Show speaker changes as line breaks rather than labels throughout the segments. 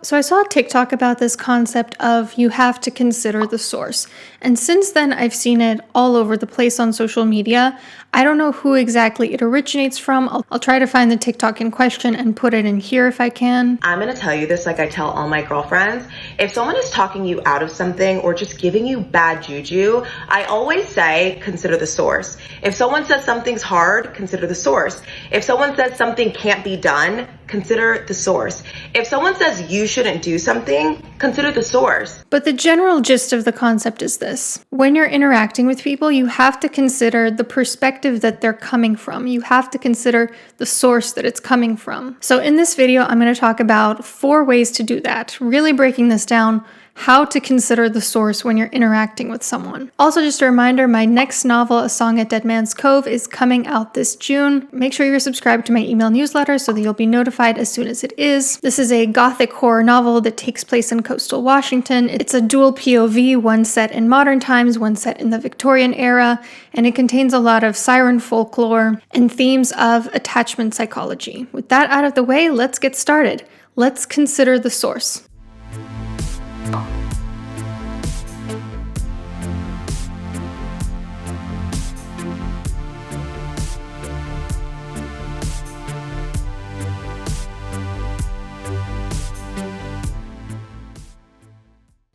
So I saw a TikTok about this concept of you have to consider the source. And since then, I've seen it all over the place on social media. I don't know who exactly it originates from. I'll try to find the TikTok in question and put it in here if I can.
I'm going to tell you this like I tell all my girlfriends. If someone is talking you out of something or just giving you bad juju, I always say, consider the source. If someone says something's hard, consider the source. If someone says something can't be done, consider the source. If someone says you shouldn't do something, consider the source.
But the general gist of the concept is this. When you're interacting with people, you have to consider the perspective that they're coming from. You have to consider the source that it's coming from. So in this video, I'm going to talk about 4 ways to do that, really breaking this down, how to consider the source when you're interacting with someone. Also, just a reminder, my next novel, A Song at Dead Man's Cove, is coming out this June. Make sure you're subscribed to my email newsletter so that you'll be notified as soon as it is. This is a gothic horror novel that takes place in coastal Washington. It's a dual POV, one set in modern times, one set in the Victorian era, and it contains a lot of siren folklore and themes of attachment psychology. With that out of the way, let's get started. Let's consider the source.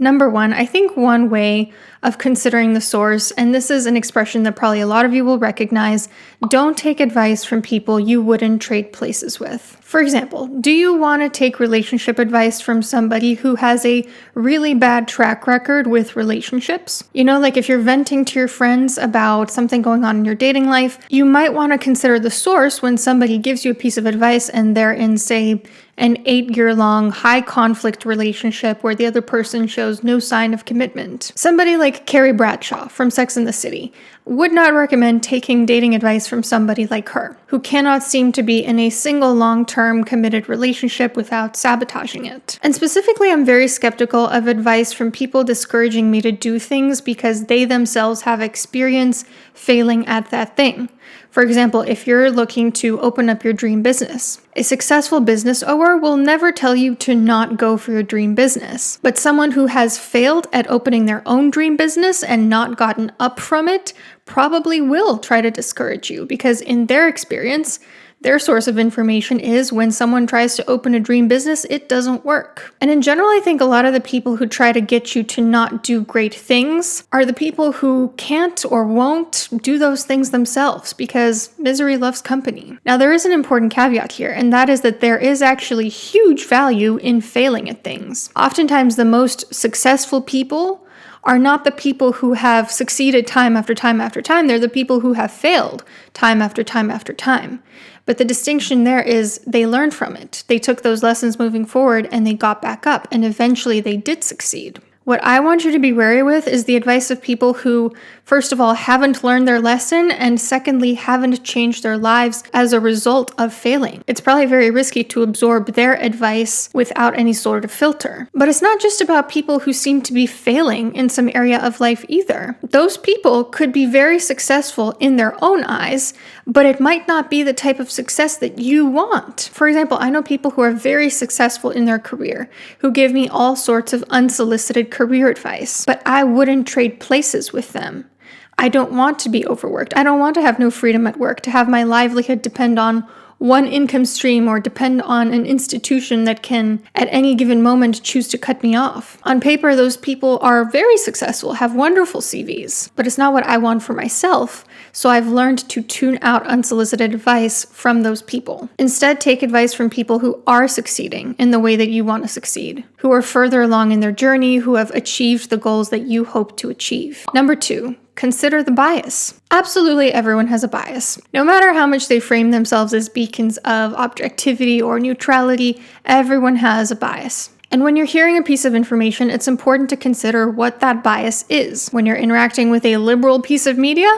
Number 1, I think one way of considering the source, and this is an expression that probably a lot of you will recognize, don't take advice from people you wouldn't trade places with. For example, do you want to take relationship advice from somebody who has a really bad track record with relationships? You know, like if you're venting to your friends about something going on in your dating life, you might want to consider the source when somebody gives you a piece of advice and they're in, say, an 8-year-long high conflict relationship where the other person shows no sign of commitment. Somebody like Carrie Bradshaw from Sex and the City would not recommend taking dating advice from somebody like her, who cannot seem to be in a single long-term committed relationship without sabotaging it. And specifically, I'm very skeptical of advice from people discouraging me to do things because they themselves have experience failing at that thing. For example, if you're looking to open up your dream business, a successful business owner will never tell you to not go for your dream business. But someone who has failed at opening their own dream business and not gotten up from it probably will try to discourage you because in their experience, their source of information is when someone tries to open a dream business, it doesn't work. And in general, I think a lot of the people who try to get you to not do great things are the people who can't or won't do those things themselves because misery loves company. Now, there is an important caveat here, and that is that there is actually huge value in failing at things. Oftentimes, the most successful people are not the people who have succeeded time after time after time. They're the people who have failed time after time after time. But the distinction there is they learned from it. They took those lessons moving forward and they got back up and eventually they did succeed. What I want you to be wary with is the advice of people who, first of all, haven't learned their lesson, and secondly, haven't changed their lives as a result of failing. It's probably very risky to absorb their advice without any sort of filter. But it's not just about people who seem to be failing in some area of life either. Those people could be very successful in their own eyes, but it might not be the type of success that you want. For example, I know people who are very successful in their career, who give me all sorts of unsolicited career advice, but I wouldn't trade places with them. I don't want to be overworked. I don't want to have no freedom at work, to have my livelihood depend on one income stream or depend on an institution that can, at any given moment, choose to cut me off. On paper, those people are very successful, have wonderful CVs, but it's not what I want for myself, so I've learned to tune out unsolicited advice from those people. Instead, take advice from people who are succeeding in the way that you want to succeed, who are further along in their journey, who have achieved the goals that you hope to achieve. Number 2, consider the bias. Absolutely everyone has a bias. No matter how much they frame themselves as beacons of objectivity or neutrality, everyone has a bias. And when you're hearing a piece of information, it's important to consider what that bias is. When you're interacting with a liberal piece of media,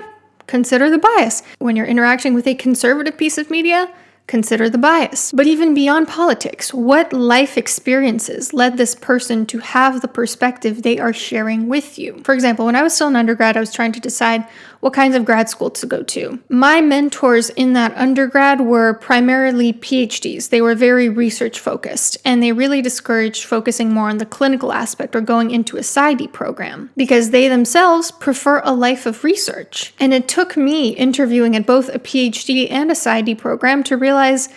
consider the bias. When you're interacting with a conservative piece of media, Consider the bias. But even beyond politics, what life experiences led this person to have the perspective they are sharing with you? For example, when I was still an undergrad, I was trying to decide what kinds of grad school to go to. My mentors in that undergrad were primarily PhDs. They were very research focused, and they really discouraged focusing more on the clinical aspect or going into a PsyD program because they themselves prefer a life of research. And it took me interviewing at both a PhD and a PsyD program to realize,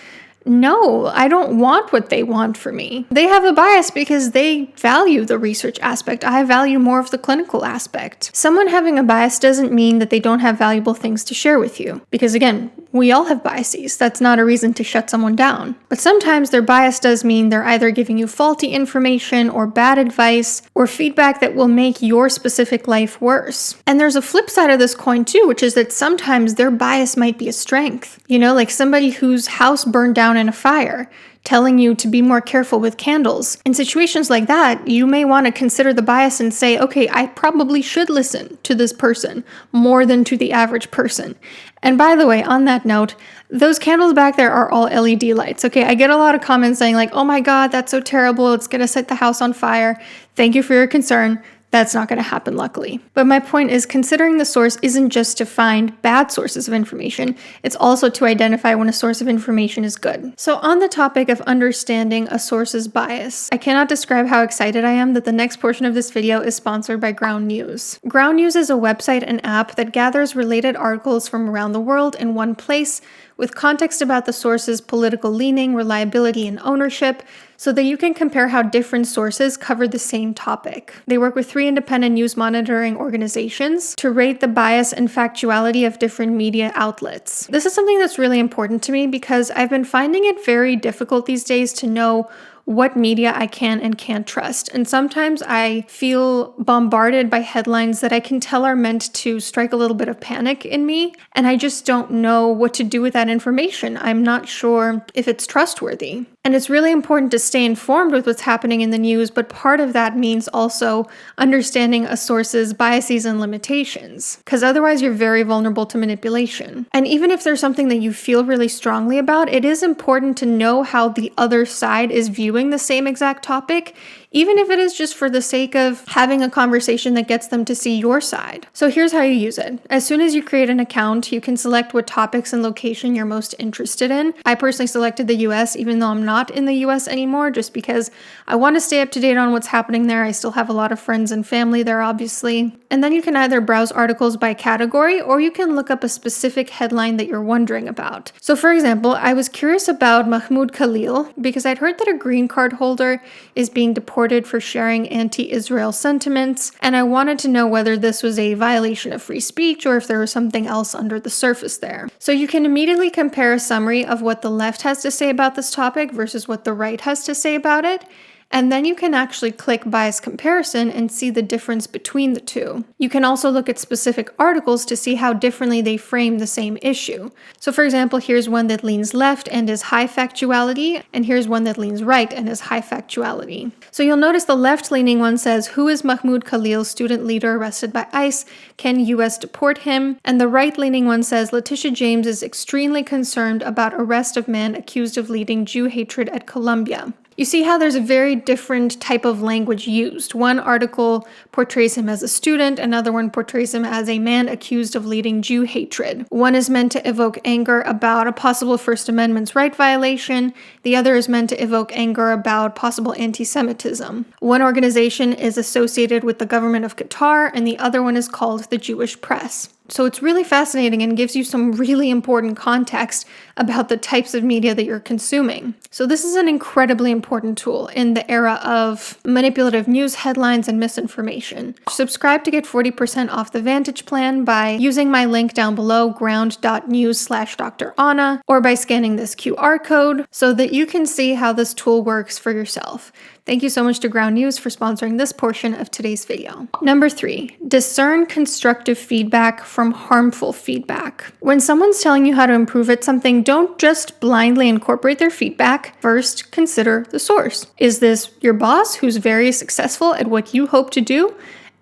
no, I don't want what they want for me. They have a bias because they value the research aspect. I value more of the clinical aspect. Someone having a bias doesn't mean that they don't have valuable things to share with you. Because again, we all have biases. That's not a reason to shut someone down. But sometimes their bias does mean they're either giving you faulty information or bad advice or feedback that will make your specific life worse. And there's a flip side of this coin too, which is that sometimes their bias might be a strength. You know, like somebody whose house burned down in a fire, telling you to be more careful with candles. In situations like that, you may want to consider the bias and say, okay, I probably should listen to this person more than to the average person. And by the way, on that note, those candles back there are all LED lights. Okay, I get a lot of comments saying like, oh my God, that's so terrible. It's going to set the house on fire. Thank you for your concern. That's not going to happen, luckily. But my point is, considering the source isn't just to find bad sources of information, it's also to identify when a source of information is good. So on the topic of understanding a source's bias, I cannot describe how excited I am that the next portion of this video is sponsored by Ground News. Ground News is a website and app that gathers related articles from around the world in one place with context about the source's political leaning, reliability, and ownership, so that you can compare how different sources cover the same topic. They work with 3 independent news monitoring organizations to rate the bias and factuality of different media outlets. This is something that's really important to me because I've been finding it very difficult these days to know what media I can and can't trust. And sometimes I feel bombarded by headlines that I can tell are meant to strike a little bit of panic in me, and I just don't know what to do with that information. I'm not sure if it's trustworthy. And it's really important to stay informed with what's happening in the news, but part of that means also understanding a source's biases and limitations, because otherwise you're very vulnerable to manipulation. And even if there's something that you feel really strongly about, it is important to know how the other side is viewing the same exact topic, even if it is just for the sake of having a conversation that gets them to see your side. So here's how you use it. As soon as you create an account, you can select what topics and location you're most interested in. I personally selected the US, even though I'm not in the US anymore, just because I want to stay up to date on what's happening there. I still have a lot of friends and family there, obviously. And then you can either browse articles by category, or you can look up a specific headline that you're wondering about. So for example, I was curious about Mahmoud Khalil because I'd heard that a green card holder is being deported for sharing anti-Israel sentiments, and I wanted to know whether this was a violation of free speech or if there was something else under the surface there. So you can immediately compare a summary of what the left has to say about this topic versus what the right has to say about it. And then you can actually click bias comparison and see the difference between the two. You can also look at specific articles to see how differently they frame the same issue. So for example, here's one that leans left and is high factuality, and here's one that leans right and is high factuality. So you'll notice the left-leaning one says, "Who is Mahmoud Khalil, student leader arrested by ICE? Can US deport him?" And the right-leaning one says, "Letitia James is extremely concerned about arrest of man accused of leading Jew hatred at Columbia." You see how there's a very different type of language used. One article portrays him as a student, another one portrays him as a man accused of leading Jew hatred. One is meant to evoke anger about a possible First Amendment right violation. The other is meant to evoke anger about possible anti-Semitism. One organization is associated with the government of Qatar, and the other one is called the Jewish Press. So it's really fascinating and gives you some really important context about the types of media that you're consuming. So this is an incredibly important tool in the era of manipulative news headlines and misinformation. Subscribe to get 40% off the Vantage plan by using my link down below, ground.news/Dr. Anna, or by scanning this QR code so that you can see how this tool works for yourself. Thank you so much to Ground News for sponsoring this portion of today's video. Number 3, discern constructive feedback from harmful feedback. When someone's telling you how to improve at something, don't just blindly incorporate their feedback. First, consider the source. Is this your boss who's very successful at what you hope to do?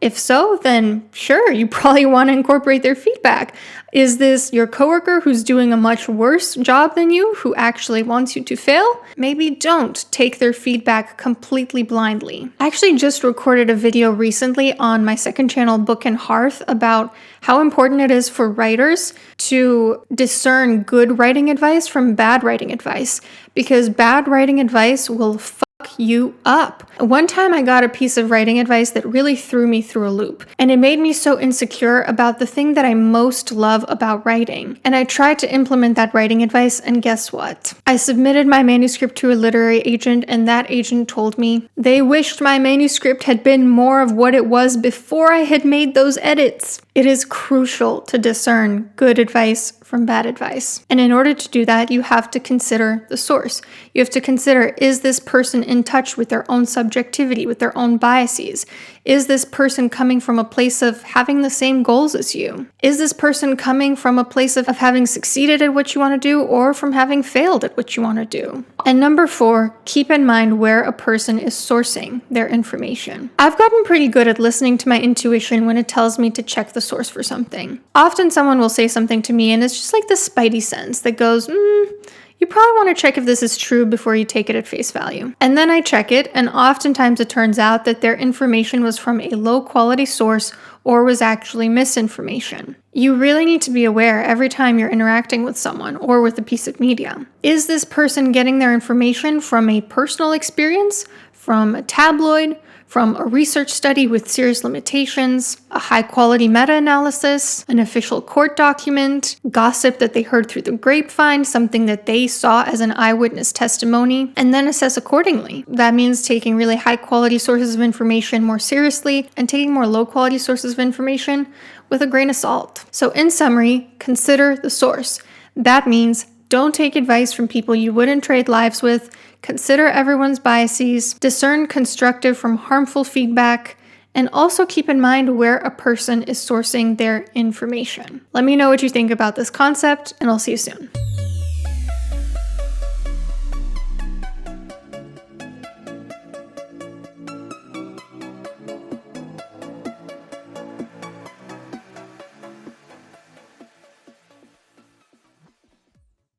If so, then sure, you probably want to incorporate their feedback. Is this your coworker who's doing a much worse job than you, who actually wants you to fail? Maybe don't take their feedback completely blindly. I actually just recorded a video recently on my second channel, Book and Hearth, about how important it is for writers to discern good writing advice from bad writing advice, because bad writing advice will fuck you up. One time I got a piece of writing advice that really threw me through a loop, and it made me so insecure about the thing that I most love about writing. And I tried to implement that writing advice, and guess what? I submitted my manuscript to a literary agent, and that agent told me they wished my manuscript had been more of what it was before I had made those edits. It is crucial to discern good advice from bad advice. And in order to do that, you have to consider the source. You have to consider, is this person in touch with their own subjectivity, with their own biases? Is this person coming from a place of having the same goals as you? Is this person coming from a place of having succeeded at what you want to do, or from having failed at what you want to do? And number 4, keep in mind where a person is sourcing their information. I've gotten pretty good at listening to my intuition when it tells me to check the source for something. Often someone will say something to me and it's just like the spidey sense that goes, you probably want to check if this is true before you take it at face value. And then I check it, and oftentimes it turns out that their information was from a low quality source or was actually misinformation. You really need to be aware every time you're interacting with someone or with a piece of media. Is this person getting their information from a personal experience, from a tabloid, from a research study with serious limitations, a high-quality meta-analysis, an official court document, gossip that they heard through the grapevine, something that they saw as an eyewitness testimony, and then assess accordingly. That means taking really high-quality sources of information more seriously and taking more low-quality sources of information with a grain of salt. So in summary, consider the source. That means don't take advice from people you wouldn't trade lives with. Consider everyone's biases, discern constructive from harmful feedback, and also keep in mind where a person is sourcing their information. Let me know what you think about this concept, and I'll see you soon.